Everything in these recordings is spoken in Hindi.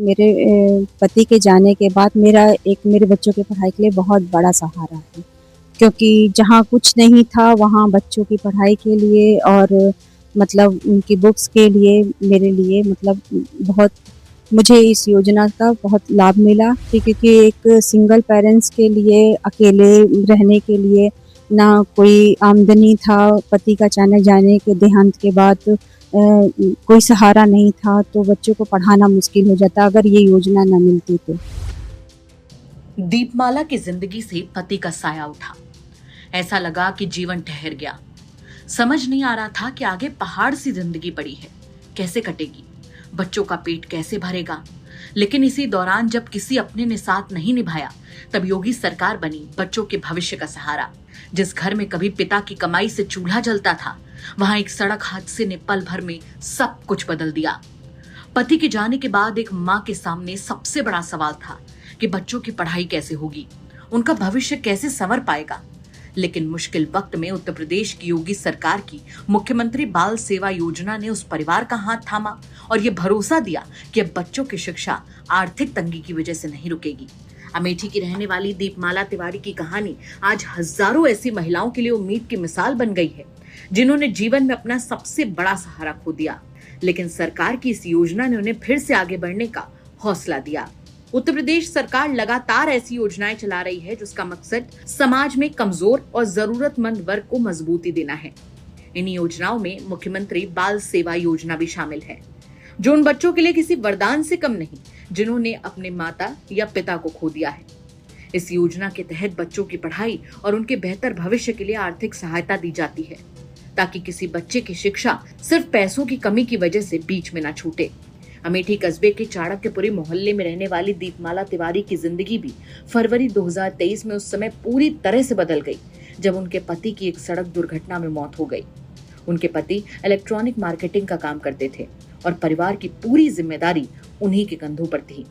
मेरे पति के जाने के बाद मेरे बच्चों की पढ़ाई के लिए बहुत बड़ा सहारा है। क्योंकि जहाँ कुछ नहीं था वहाँ बच्चों की पढ़ाई के लिए और मतलब उनकी बुक्स के लिए मेरे लिए मतलब बहुत मुझे इस योजना का बहुत लाभ मिला कि क्योंकि एक सिंगल पेरेंट्स के लिए अकेले रहने के लिए ना कोई आमदनी था, पति का अचानक जाने के देहांत के बाद कोई सहारा नहीं था, तो बच्चों को पढ़ाना मुश्किल हो जाता अगर ये योजना ना मिलती तो। दीपमाला की जिंदगी से पति का साया उठा। ऐसा लगा कि जीवन ठहर गया। समझ नहीं आ रहा था कि आगे पहाड़ सी जिंदगी पड़ी है, कैसे कटेगी, बच्चों का पेट कैसे भरेगा। लेकिन इसी दौरान जब किसी अपने ने साथ नहीं निभाया, तब योगी सरकार बनी बच्चों के भविष्य का सहारा। जिस घर में कभी पिता की कमाई से चूल्हा जलता था, वहां एक सड़क हादसे ने पल भर में सब कुछ बदल दिया। पति के जाने के बाद एक माँ के सामने सबसे बड़ा सवाल था कि बच्चों की पढ़ाई कैसे होगी, उनका भविष्य कैसे संवर पाएगा। लेकिन मुश्किल वक्त में उत्तर प्रदेश की योगी सरकार की मुख्यमंत्री बाल सेवा योजना ने उस परिवार का हाथ थामा और ये भरोसा दिया कि अब बच्चों की शिक्षा आर्थिक तंगी की वजह से नहीं रुकेगी। अमेठी की रहने वाली दीपमाला तिवारी की कहानी आज हजारों ऐसी महिलाओं के लिए उम्मीद की मिसाल बन गई है, जिन्होंने जीवन में अपना सबसे बड़ा सहारा खो दिया। लेकिन सरकार की इस योजना ने उन्हें फिर से आगे बढ़ने का हौसला दिया। उत्तर प्रदेश सरकार लगातार ऐसी योजनाएं चला रही है जिसका मकसद समाज में कमजोर और जरूरतमंद वर्ग को मजबूती देना है। इन योजनाओं में मुख्यमंत्री बाल सेवा योजना भी शामिल है, जो उन बच्चों के लिए किसी वरदान से कम नहीं जिन्होंने अपने माता या पिता को खो दिया है। इस योजना के तहत बच्चों की पढ़ाई और उनके बेहतर भविष्य के लिए आर्थिक सहायता दी जाती है, ताकि किसी बच्चे की शिक्षा सिर्फ पैसों की कमी की वजह से बीच में न छूटे। अमेठी कस्बे के चाणक्यपुरी मोहल्ले में रहने वाली दीपमाला तिवारी की जिंदगी भी फरवरी 2023 में उस समय पूरी तरह से बदल गई, जब उनके पति की एक सड़क दुर्घटना में मौत हो गई। उनके पति इलेक्ट्रॉनिक मार्केटिंग का काम करते थे और परिवार की पूरी जिम्मेदारी उन्हीं के कंधों पर थी।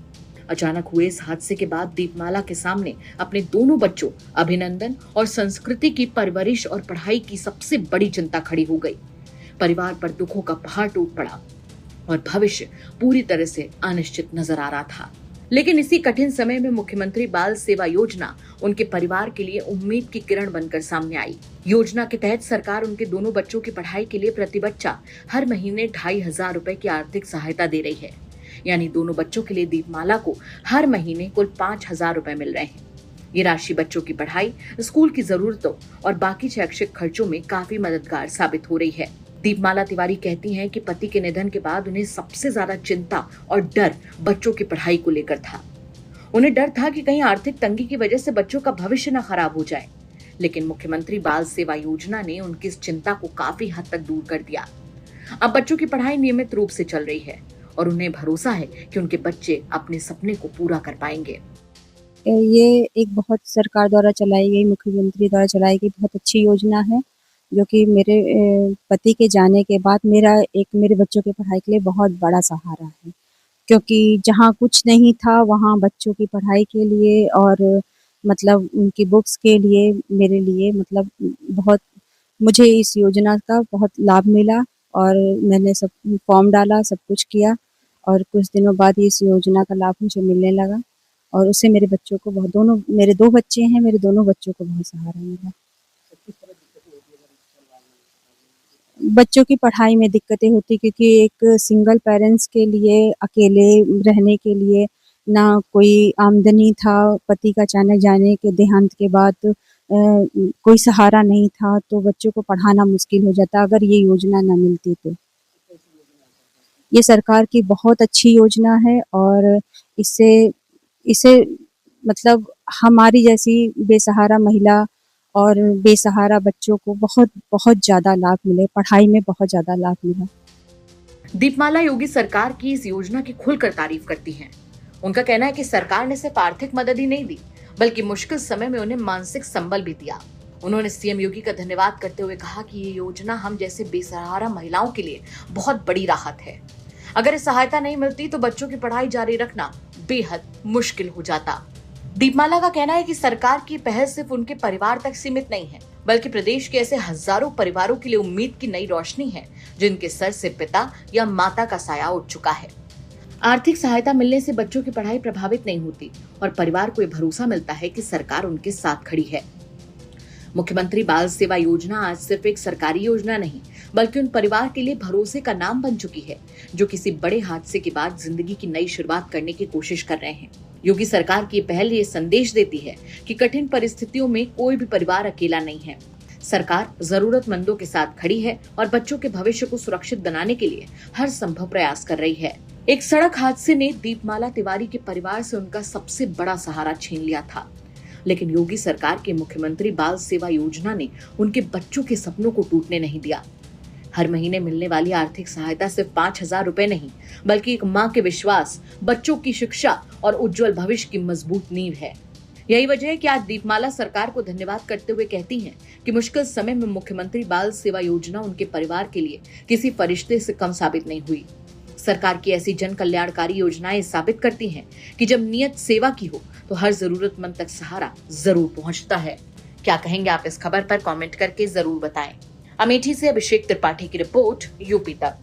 अचानक हुए इस हादसे के बाद दीपमाला के सामने अपने दोनों बच्चों अभिनंदन और संस्कृति की परवरिश और पढ़ाई की सबसे बड़ी चिंता खड़ी हो गई। परिवार पर दुखों का पहाड़ टूट पड़ा और भविष्य पूरी तरह से अनिश्चित नजर आ रहा था। लेकिन इसी कठिन समय में मुख्यमंत्री बाल सेवा योजना उनके परिवार के लिए उम्मीद की किरण बनकर सामने आई। योजना के तहत सरकार उनके दोनों बच्चों की पढ़ाई के लिए प्रति बच्चा हर महीने 2,500 रुपए की आर्थिक सहायता दे रही है। यानी दोनों बच्चों के लिए दीपमाला को हर महीने कुल 5,000 रुपए मिल रहे हैं। ये राशि बच्चों की पढ़ाई, स्कूल की जरूरतों और बाकी शैक्षिक खर्चों में काफी मददगार साबित हो रही है। दीपमाला तिवारी कहती हैं कि पति के निधन के बाद उन्हें सबसे ज्यादा चिंता और डर बच्चों की पढ़ाई को लेकर था। उन्हें डर था कि कहीं आर्थिक तंगी की वजह से बच्चों का भविष्य न खराब हो जाए। लेकिन मुख्यमंत्री बाल सेवा योजना ने उनकी इस चिंता को काफी हद तक दूर कर दिया। अब बच्चों की पढ़ाई नियमित रूप से चल रही है और उन्हें भरोसा है कि उनके बच्चे अपने सपने को पूरा कर पाएंगे। ये एक बहुत सरकार द्वारा चलाई गई, मुख्यमंत्री द्वारा चलाई गई बहुत अच्छी योजना है, जो कि मेरे पति के जाने के बाद मेरे बच्चों की पढ़ाई के लिए बहुत बड़ा सहारा है। क्योंकि जहाँ कुछ नहीं था वहाँ बच्चों की पढ़ाई के लिए और मतलब उनकी बुक्स के लिए मेरे लिए मतलब बहुत मुझे इस योजना का बहुत लाभ मिला और मैंने सब फॉर्म डाला, सब कुछ किया और कुछ दिनों बाद इस योजना का लाभ मुझे मिलने लगा और उससे मेरे बच्चों को मेरे 2 बच्चे हैं, मेरे दोनों बच्चों को बहुत सहारा मिला। बच्चों की पढ़ाई में दिक्कतें होती क्योंकि एक सिंगल पेरेंट्स के लिए अकेले रहने के लिए ना कोई आमदनी था, पति का अचानक जाने के देहांत के बाद कोई सहारा नहीं था, तो बच्चों को पढ़ाना मुश्किल हो जाता अगर ये योजना ना मिलती तो। ये सरकार की बहुत अच्छी योजना है और इससे इसे मतलब हमारी जैसी बेसहारा महिला और बेसहारा बच्चों को बहुत बहुत ज्यादा लाभ मिले, पढ़ाई में बहुत ज्यादा लाभ मिला। दीपमाला योगी सरकार की इस योजना की खुलकर तारीफ करती हैं। उनका कहना है कि सरकार ने सिर्फ आर्थिक मदद ही नहीं दी, बल्कि मुश्किल समय में उन्हें मानसिक संबल भी दिया। उन्होंने सीएम योगी का धन्यवाद करते हुए कहा कि ये योजना हम जैसे बेसहारा महिलाओं के लिए बहुत बड़ी राहत है। अगर इस सहायता नहीं मिलती तो बच्चों की पढ़ाई जारी रखना बेहद मुश्किल हो जाता। दीपमाला का कहना है कि सरकार की पहल सिर्फ उनके परिवार तक सीमित नहीं है, बल्कि प्रदेश के ऐसे हजारों परिवारों के लिए उम्मीद की नई रोशनी है, जिनके सर से पिता या माता का साया उठ चुका है। आर्थिक सहायता मिलने से बच्चों की पढ़ाई प्रभावित नहीं होती और परिवार को ये भरोसा मिलता है कि सरकार उनके साथ खड़ी है। मुख्यमंत्री बाल सेवा योजना आज सिर्फ एक सरकारी योजना नहीं, बल्कि उन परिवार के लिए भरोसे का नाम बन चुकी है जो किसी बड़े हादसे के बाद जिंदगी की नई शुरुआत करने की कोशिश कर रहे हैं। योगी सरकार की पहल ये संदेश देती है कि कठिन परिस्थितियों में कोई भी परिवार अकेला नहीं है। सरकार जरूरतमंदों के साथ खड़ी है और बच्चों के भविष्य को सुरक्षित बनाने के लिए हर संभव प्रयास कर रही है। एक सड़क हादसे ने दीपमाला तिवारी के परिवार से उनका सबसे बड़ा सहारा छीन लिया था, लेकिन योगी सरकार के मुख्यमंत्री बाल सेवा योजना ने उनके बच्चों के सपनों को टूटने नहीं दिया। हर महीने मिलने वाली आर्थिक सहायता सिर्फ 5,000 रुपए नहीं, बल्कि एक माँ के विश्वास, बच्चों की शिक्षा और उज्जवल भविष्य की मजबूत नींव है। यही वजह है कि आज दीपमाला सरकार को धन्यवाद करते हुए कहती हैं कि मुश्किल समय में मुख्यमंत्री बाल सेवा योजना उनके परिवार के लिए किसी फरिश्ते से कम साबित नहीं हुई। सरकार की ऐसी जन कल्याणकारी योजनाएं साबित करती हैं कि जब नियत सेवा की हो तो हर जरूरतमंद तक सहारा जरूर पहुंचता है। क्या कहेंगे आप इस खबर पर? कमेंट करके जरूर बताएं। अमेठी से अभिषेक त्रिपाठी की रिपोर्ट, यूपी तक।